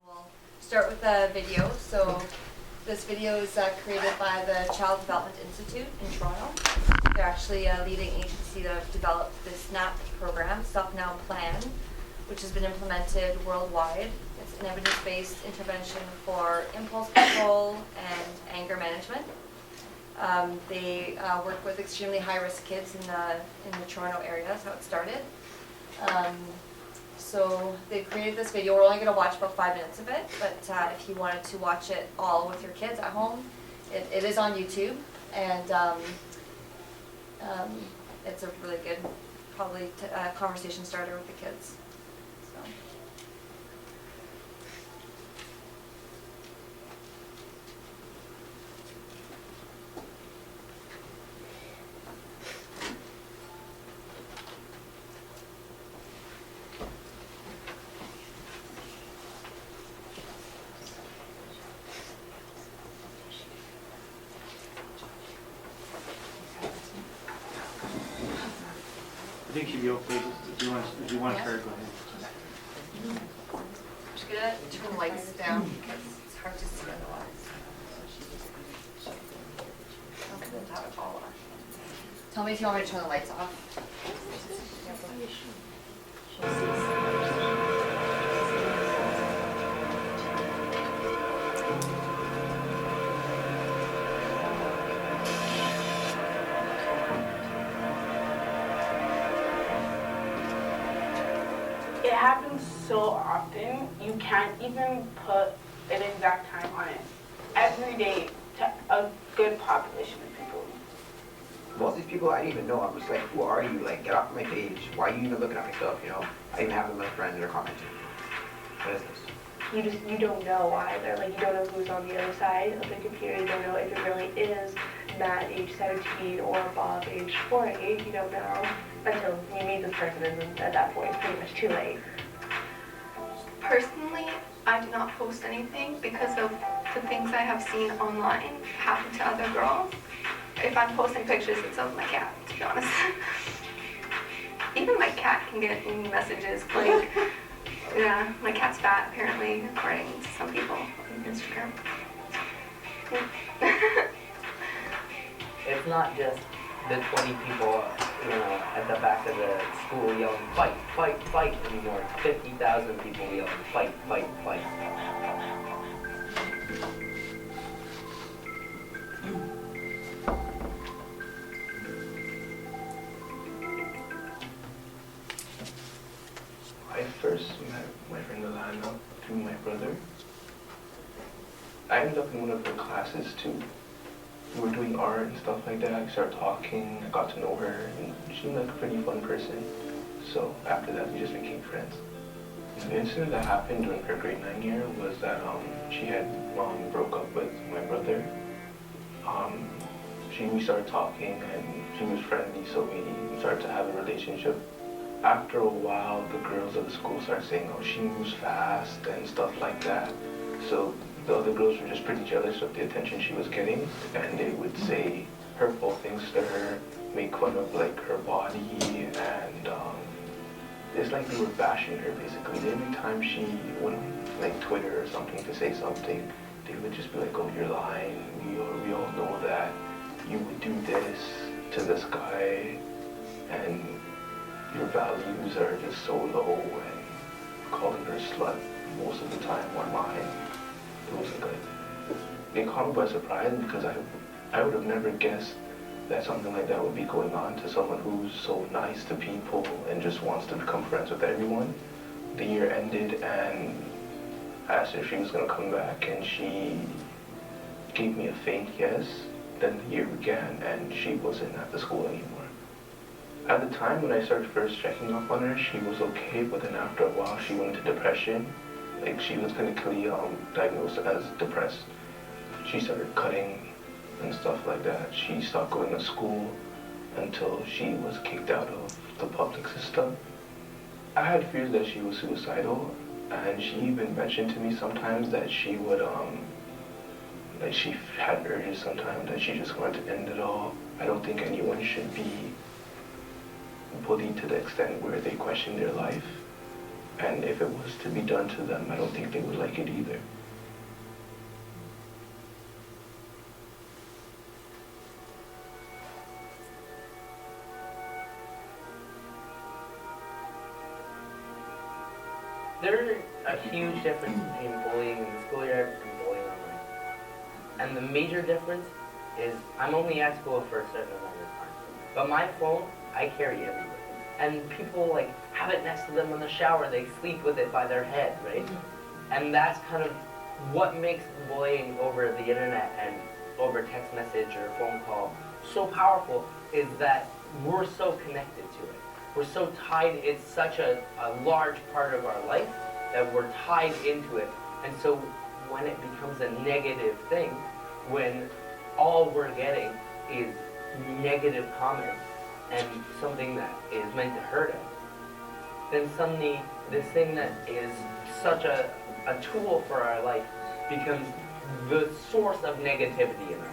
We'll start with a video. So this video is created by the Child Development Institute in Toronto. They're actually a leading agency that have developed this SNAP program, Stop Now Plan, which has been implemented worldwide. It's an evidence-based intervention for impulse control and anger management. They work with extremely high-risk kids in the Toronto area. That's how it started. So they created this video. We're only going to watch about 5 minutes of it, but if you wanted to watch it all with your kids at home, it is on YouTube, and it's a really good, probably conversation starter with the kids. So. I think she'd be okay. If you want her, go ahead. I'm just going to turn the lights down because it's hard to see otherwise. I'm going to have it all on. Tell me if you want me to turn the lights off. It happens so often, you can't even put an exact time on it. Every day, to a good population of people. Most of these people I didn't even know. I'm just like, who are you? Like, get off my page. Why are you even looking at my stuff, you know? I even have my friends that are commenting. What is this? You don't know either. Like, you don't know who's on the other side of the computer. You don't know if it really is Matt, age 17, or Bob, age 48. You don't know until you meet this person, and at that point, it's pretty much too late. Personally, I do not post anything because of the things I have seen online happen to other girls. If I'm posting pictures, it's of my cat, to be honest. Even my cat can get me messages like, yeah, my cat's fat, apparently, according to some people on Instagram. It's not just the 20 people, at the back of the school yelling, fight, fight, fight anymore. 50,000 people yelling, fight, fight, fight. I first met my friend Alana through my brother. I ended up in one of her classes too. We were doing art and stuff like that. I started talking, I got to know her, and she seemed like a pretty fun person. So after that, we just became friends. The incident that happened during her grade 9 year was that she had broke up with my brother. We started talking, and she was friendly, so we started to have a relationship. After a while, the girls of the school started saying, oh, she moves fast and stuff like that. So the other girls were just pretty jealous of the attention she was getting, and they would say hurtful things to her, make fun of like her body, and it's like they were bashing her basically. Every time she went on like Twitter or something to say something, they would just be like, oh, you're lying, we all know that you would do this to this guy, and your values are just so low, and calling her a slut most of the time on mine. It was like it caught me by surprise because I would have never guessed that something like that would be going on to someone who's so nice to people and just wants to become friends with everyone. The year ended, and I asked her if she was going to come back, and she gave me a faint yes. Then the year began, and she wasn't at the school anymore. At the time when I started first checking up on her, she was okay, but then after a while she went into depression. Like, she was clinically diagnosed as depressed. She started cutting and stuff like that. She stopped going to school until she was kicked out of the public system. I had fears that she was suicidal, and she even mentioned to me sometimes that she would, like, she had urges sometimes that she just wanted to end it all. I don't think anyone should be bullied to the extent where they question their life. And if it was to be done to them, I don't think they would like it either. There's a huge difference between bullying in the schoolyard and bullying online. And the major difference is I'm only at school for a certain amount of time. But my phone, I carry everywhere. And people like have it next to them in the shower. They sleep with it by their head, right? And that's kind of what makes bullying over the internet and over text message or phone call so powerful, is that we're so connected to it. We're so tied, it's such a large part of our life that we're tied into it. And so when it becomes a negative thing, when all we're getting is negative comments and something that is meant to hurt us, then suddenly this thing that is such a tool for our life becomes the source of negativity in our life.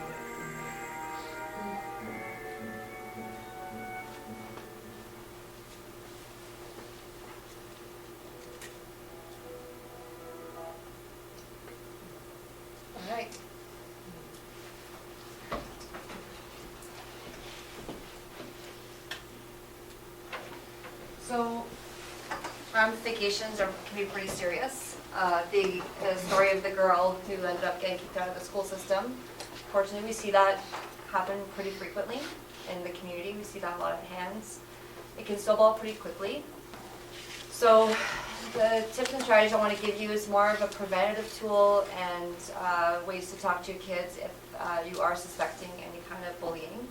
All right. So ramifications can be pretty serious. The story of the girl who ended up getting kicked out of the school system, fortunately we see that happen pretty frequently in the community. We see that a lot of hands. It can snowball pretty quickly. So the tips and strategies I want to give you is more of a preventative tool and ways to talk to your kids if you are suspecting any kind of bullying.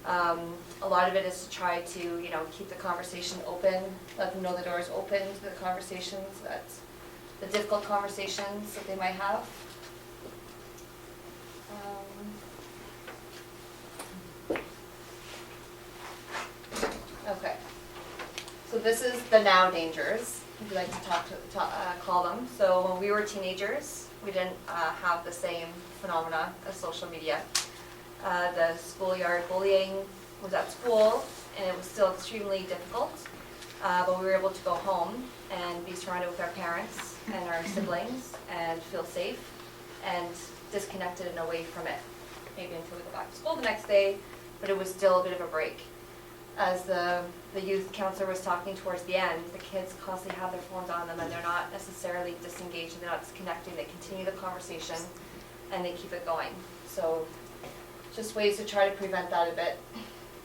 A lot of it is to try to, keep the conversation open, let them know the door is open to the conversations, the difficult conversations that they might have. Okay. So this is the now dangers, if you like to call them. So when we were teenagers, we didn't have the same phenomena as social media. The schoolyard bullying was at school, and it was still extremely difficult, but we were able to go home and be surrounded with our parents and our siblings and feel safe and disconnected and away from it, maybe until we go back to school the next day, but it was still a bit of a break. As the youth counselor was talking towards the end, the kids constantly have their phones on them and they're not necessarily disengaged, they're not disconnecting, they continue the conversation and they keep it going. So just ways to try to prevent that a bit.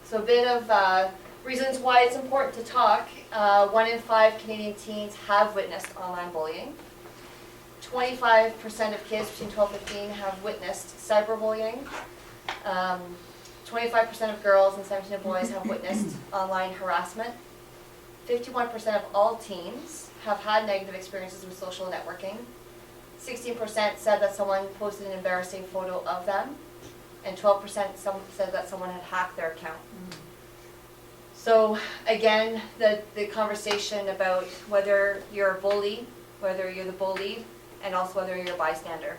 So a bit of reasons why it's important to talk. 1 in 5 Canadian teens have witnessed online bullying. 25% of kids between 12 and 15 have witnessed cyberbullying. 25% of girls and 17% of boys have witnessed online harassment. 51% of all teens have had negative experiences with social networking. 16% said that someone posted an embarrassing photo of them. And 12% said that someone had hacked their account. So again, the conversation about whether you're a bully, whether you're the bullied, and also whether you're a bystander,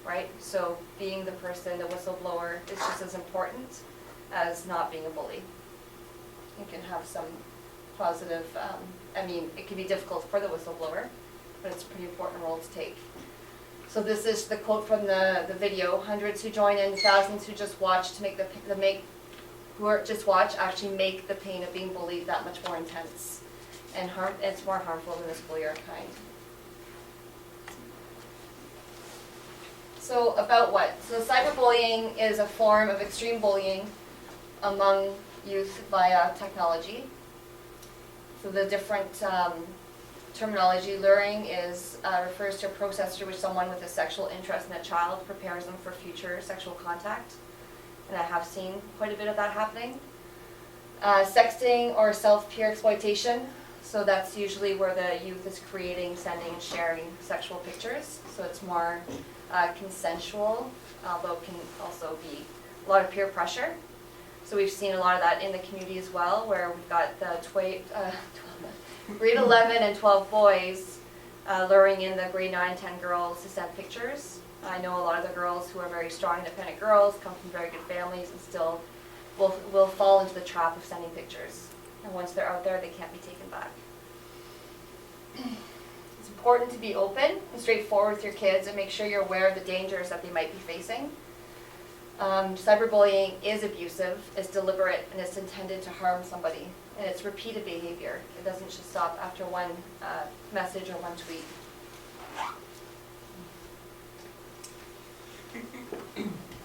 right? So being the person, the whistleblower, is just as important as not being a bully. You can have some positive, it can be difficult for the whistleblower, but it's a pretty important role to take. So this is the quote from the video: hundreds who join in, thousands who just watch to make actually make the pain of being bullied that much more intense, and it's more harmful than the schoolyard kind. So about what? So cyberbullying is a form of extreme bullying among youth via technology. So the different terminology: luring refers to a process through which someone with a sexual interest in a child prepares them for future sexual contact. And I have seen quite a bit of that happening. Sexting or self-peer exploitation. So that's usually where the youth is creating, sending, and sharing sexual pictures. So it's more consensual, although it can also be a lot of peer pressure. So we've seen a lot of that in the community as well, where we've got the grade 11 and 12 boys luring in the grade 9, 10 girls to send pictures. I know a lot of the girls who are very strong, independent girls, come from very good families and still will fall into the trap of sending pictures. And once they're out there, they can't be taken back. important to be open and straightforward with your kids and make sure you're aware of the dangers that they might be facing. Cyberbullying is abusive, it's deliberate, and it's intended to harm somebody. And it's repeated behavior. It doesn't just stop after one message or one tweet.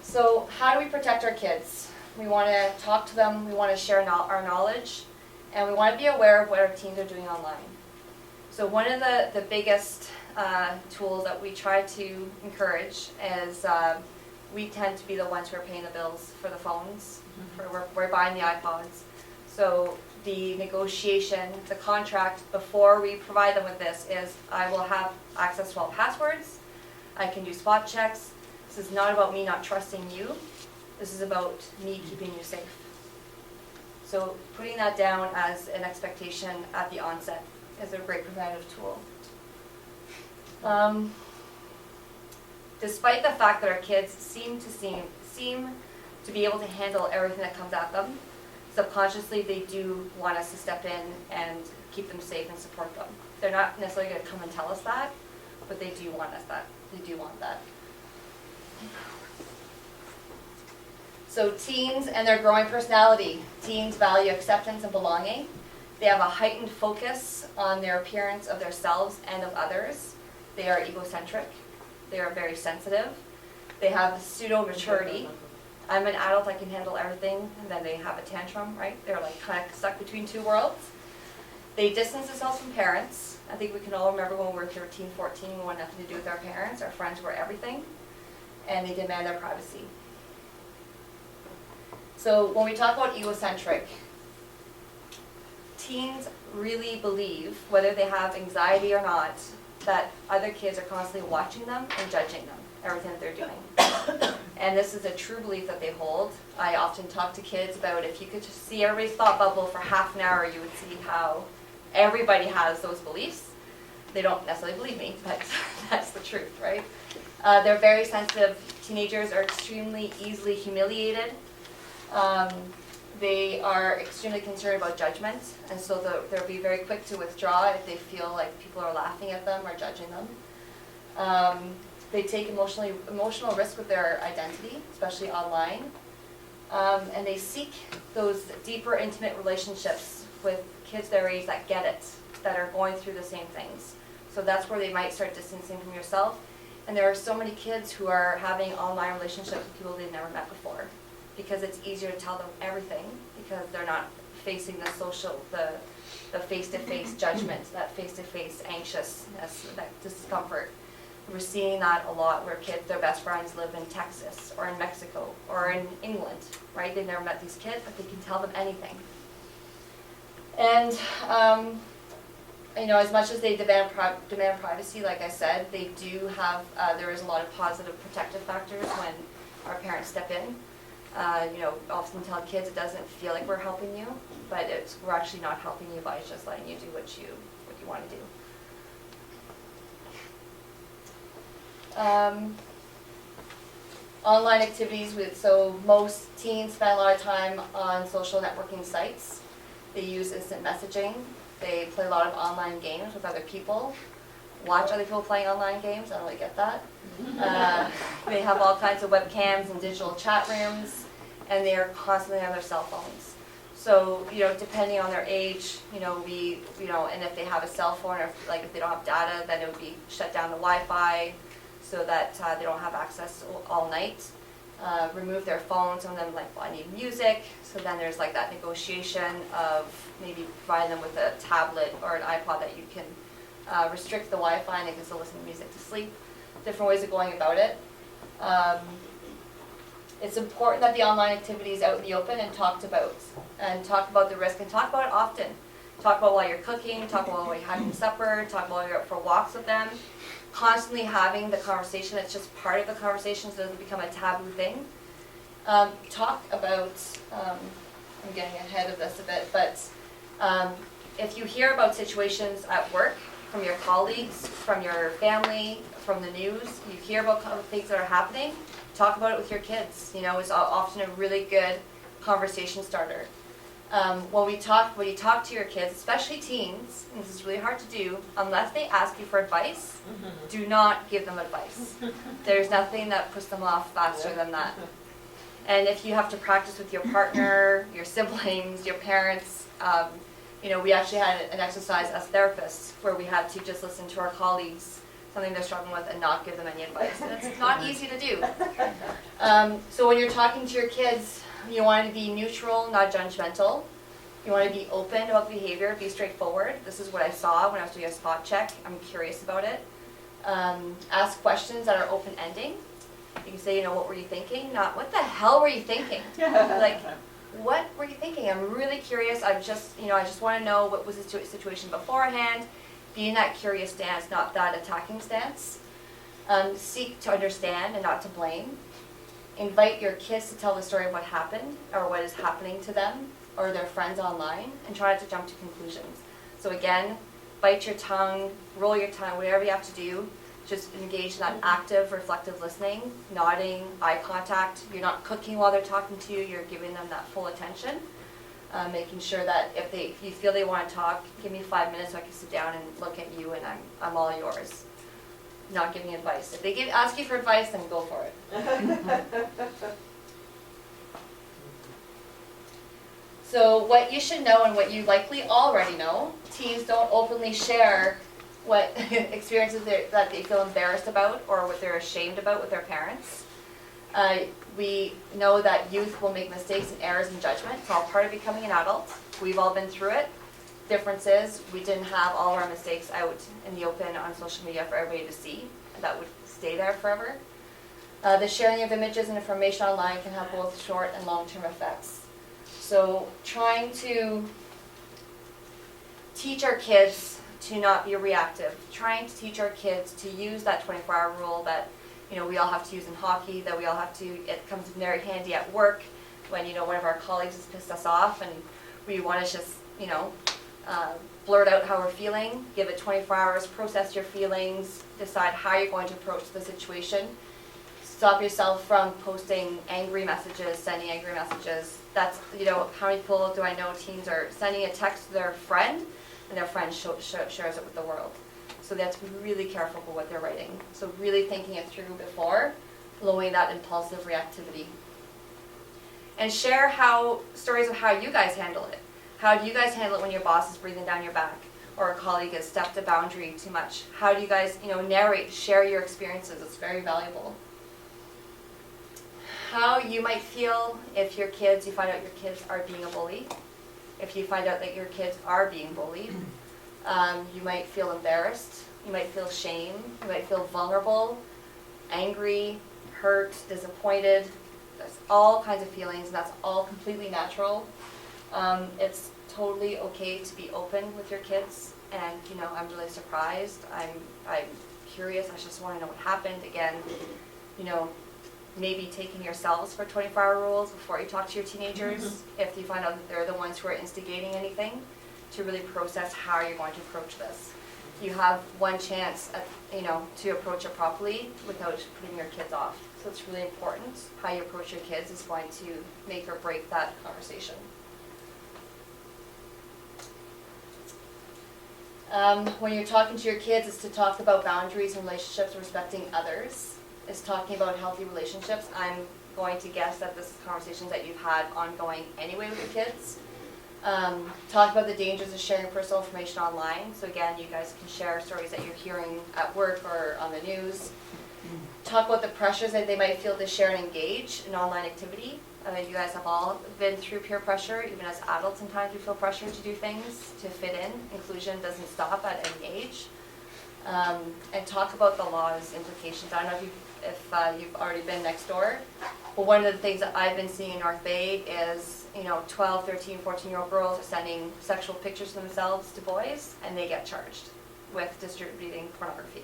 So how do we protect our kids? We want to talk to them, we want to share our knowledge, and we want to be aware of what our teens are doing online. So one of the biggest tools that we try to encourage is we tend to be the ones who are paying the bills for the phones. We're buying the iPods. So the negotiation, the contract before we provide them with this is I will have access to all passwords. I can do spot checks. This is not about me not trusting you. This is about me keeping you safe. So putting that down as an expectation at the onset is a great preventative tool. Despite the fact that our kids seem to be able to handle everything that comes at them, subconsciously they do want us to step in and keep them safe and support them. They're not necessarily going to come and tell us that, but they do want us that. They do want that. So teens and their growing personality. Teens value acceptance and belonging. They have a heightened focus on their appearance of themselves and of others. They are egocentric. They are very sensitive. They have pseudo-maturity. I'm an adult, I can handle everything, and then they have a tantrum, right? They're like kind of stuck between two worlds. They distance themselves from parents. I think we can all remember when we were 13, 14, we wanted nothing to do with our parents. Our friends were everything. And they demand their privacy. So when we talk about egocentric, teens really believe, whether they have anxiety or not, that other kids are constantly watching them and judging them, everything that they're doing. And this is a true belief that they hold. I often talk to kids about if you could just see everybody's thought bubble for half an hour, you would see how everybody has those beliefs. They don't necessarily believe me, but that's the truth, right? They're very sensitive. Teenagers are extremely easily humiliated. They are extremely concerned about judgment, and so they'll be very quick to withdraw if they feel like people are laughing at them or judging them. They take emotional risk with their identity, especially online, and they seek those deeper, intimate relationships with kids their age that get it, that are going through the same things. So that's where they might start distancing from yourself. And there are so many kids who are having online relationships with people they've never met before, because it's easier to tell them everything because they're not facing the face-to-face judgment, that face-to-face anxiousness, that discomfort. We're seeing that a lot where kids, their best friends live in Texas or in Mexico or in England, right? They've never met these kids, but they can tell them anything. And as much as they demand privacy, like I said, they do have, there is a lot of positive protective factors when our parents step in. Often tell kids it doesn't feel like we're helping you, but we're actually not helping you by just letting you do what you want to do. Online activities, so most teens spend a lot of time on social networking sites. They use instant messaging. They play a lot of online games with other people. Watch other people playing online games. I don't really get that. They have all kinds of webcams and digital chat rooms, and they are constantly on their cell phones. So, depending on their age, and if they have a cell phone, or if they don't have data, then it would be shut down the Wi-Fi so that they don't have access all night. Remove their phone. Some of them I need music. So then there's that negotiation of maybe providing them with a tablet or an iPod that you can restrict the Wi-Fi and they can still listen to music to sleep. Different ways of going about it. It's important that the online activity is out in the open and talked about. And talk about the risk and talk about it often. Talk about while you're cooking, talk about while you're having supper, talk about while you're out for walks with them. Constantly having the conversation, it's just part of the conversation so it doesn't become a taboo thing. Talk about, I'm getting ahead of this a bit, but if you hear about situations at work from your colleagues, from your family, from the news, you hear about things that are happening, talk about it with your kids. It's often a really good conversation starter. When you talk to your kids, especially teens, and this is really hard to do, unless they ask you for advice, do not give them advice. There's nothing that puts them off faster than that. And if you have to practice with your partner, your siblings, your parents, we actually had an exercise as therapists where we had to just listen to our colleagues, something they're struggling with, and not give them any advice. And it's not easy to do. So when you're talking to your kids, you want to be neutral, not judgmental. You want to be open about behavior, be straightforward. This is what I saw when I was doing a spot check. I'm curious about it. Ask questions that are open-ending. You can say, what were you thinking? Not, what the hell were you thinking? Like, what were you thinking? I'm really curious. I just want to know what was the situation beforehand. Be in that curious stance, not that attacking stance. Seek to understand and not to blame. Invite your kids to tell the story of what happened or what is happening to them or their friends online, and try not to jump to conclusions. So again, bite your tongue, roll your tongue, whatever you have to do. Just engage in that active, reflective listening, nodding, eye contact. You're not cooking while they're talking to you. You're giving them that full attention. Making sure that if you feel they want to talk, give me 5 minutes so I can sit down and look at you, and I'm all yours. Not giving advice. If they ask you for advice, then go for it. So what you should know and what you likely already know, teens don't openly share what experiences that they feel embarrassed about or what they're ashamed about with their parents. We know that youth will make mistakes and errors in judgment. It's all part of becoming an adult. We've all been through it. Difference is we didn't have all of our mistakes out in the open on social media for everybody to see. That would stay there forever. The sharing of images and information online can have both short and long-term effects. So trying to teach our kids to not be reactive, trying to teach our kids to use that 24-hour rule that we all have to use in hockey, that we all have to, it comes very handy at work when one of our colleagues has pissed us off and we want to just blurt out how we're feeling, give it 24 hours, process your feelings, decide how you're going to approach the situation. Stop yourself from posting angry messages, sending angry messages. That's, how many people do I know teens are sending a text to their friend and their friend shares it with the world. So they have to be really careful with what they're writing. So really thinking it through before, lowering that impulsive reactivity. And share stories of how you guys handle it. How do you guys handle it when your boss is breathing down your back or a colleague has stepped a boundary too much? How do you guys, narrate, share your experiences? It's very valuable. How you might feel if you find out your kids are being a bully. If you find out that your kids are being bullied. You might feel embarrassed. You might feel shame. You might feel vulnerable, angry, hurt, disappointed. There's all kinds of feelings, and that's all completely natural. It's totally okay to be open with your kids, and I'm really surprised. I'm curious. I just want to know what happened. Again, maybe taking yourselves for 24-hour rules before you talk to your teenagers. If you find out that they're the ones who are instigating anything, to really process how you're going to approach this. You have one chance at, to approach it properly without putting your kids off. So it's really important. How you approach your kids is going to make or break that conversation. When you're talking to your kids, it's to talk about boundaries and relationships, respecting others. It's talking about healthy relationships. I'm going to guess that this is conversations that you've had ongoing anyway with your kids. Talk about the dangers of sharing personal information online. So again, you guys can share stories that you're hearing at work or on the news. Talk about the pressures that they might feel to share and engage in online activity. You guys have all been through peer pressure. Even as adults, sometimes we feel pressure to do things, to fit in. Inclusion doesn't stop at any age. And talk about the law's implications. I don't know if you've already been next door, but one of the things that I've been seeing in North Bay is 12, 13, 14-year-old girls are sending sexual pictures of themselves to boys, and they get charged with distributing pornography.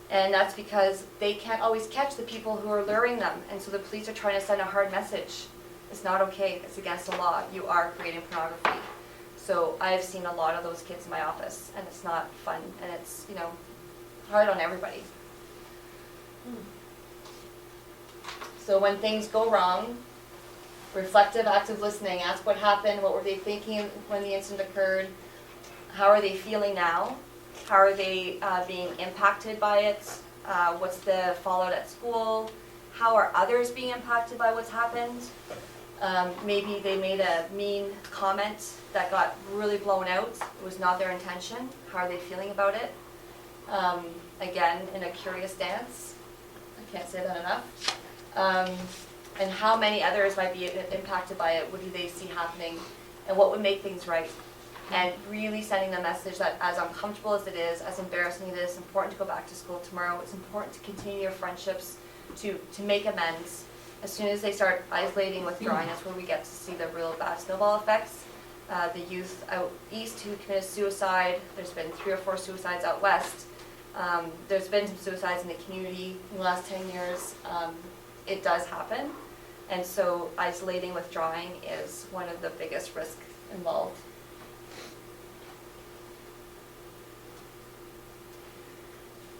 And that's because they can't always catch the people who are luring them, and so the police are trying to send a hard message. It's not okay. It's against the law. You are creating pornography. So I've seen a lot of those kids in my office, and it's not fun, and it's hard on everybody. So when things go wrong, reflective, active listening. Ask what happened, what were they thinking when the incident occurred, how are they feeling now, how are they being impacted by it, what's the fallout at school, how are others being impacted by what's happened. Maybe they made a mean comment that got really blown out. It was not their intention. How are they feeling about it? Again, in a curious dance. I can't say that enough. And how many others might be impacted by it? What do they see happening? And what would make things right? And really sending the message that as uncomfortable as it is, as embarrassing it is, it's important to go back to school tomorrow. It's important to continue your friendships, to make amends. As soon as they start isolating, withdrawing, that's where we get to see the real bad snowball effects. The youth out east who committed suicide, there's been 3 or 4 suicides out west. There's been some suicides in the community in the last 10 years. It does happen. And so isolating, withdrawing is one of the biggest risks involved.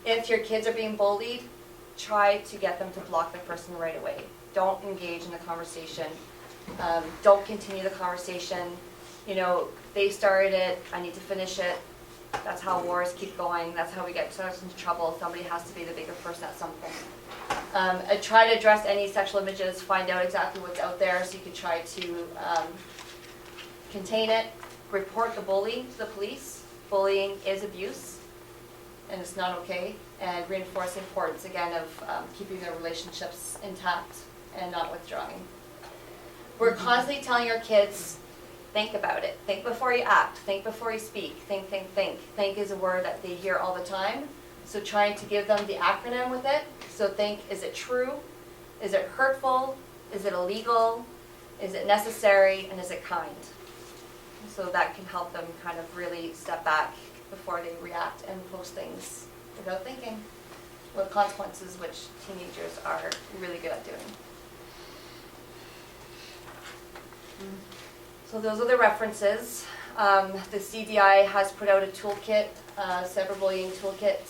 If your kids are being bullied, try to get them to block the person right away. Don't engage in the conversation. Don't continue the conversation. You know, they started it, I need to finish it. That's how wars keep going. That's how we get ourselves into trouble. Somebody has to be the bigger person at some point. Try to address any sexual images, find out exactly what's out there so you can try to contain it. Report the bully to the police. Bullying is abuse, and it's not okay. And reinforce the importance, again, of keeping their relationships intact and not withdrawing. We're constantly telling our kids, think about it. Think before you act. Think before you speak. Think, think, think. Think is a word that they hear all the time. So trying to give them the acronym with it. So think, is it true? Is it hurtful? Is it illegal? Is it necessary? And is it kind? So that can help them kind of really step back before they react and post things without thinking, with consequences, which teenagers are really good at doing. So those are the references. The CDI has put out a toolkit, cyberbullying toolkit.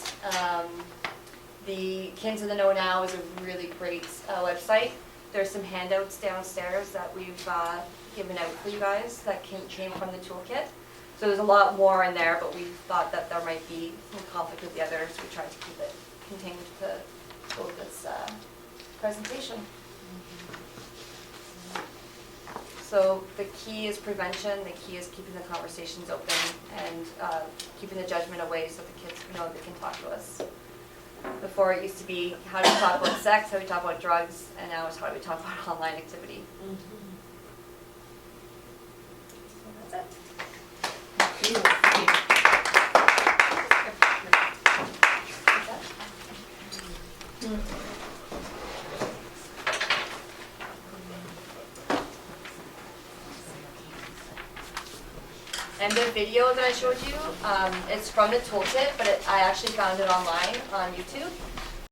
The Kids in the Know Now is a really great website. There's some handouts downstairs that we've given out for you guys that came from the toolkit. So there's a lot more in there, but we thought that there might be some conflict with the others. We tried to keep it contained to both this presentation. So the key is prevention. The key is keeping the conversations open and keeping the judgment away so the kids know they can talk to us. Before it used to be how do we talk about sex, how do we talk about drugs, and now it's how do we talk about online activity. So that's it. And the video that I showed you, it's from the toolkit, but I actually found it online on YouTube.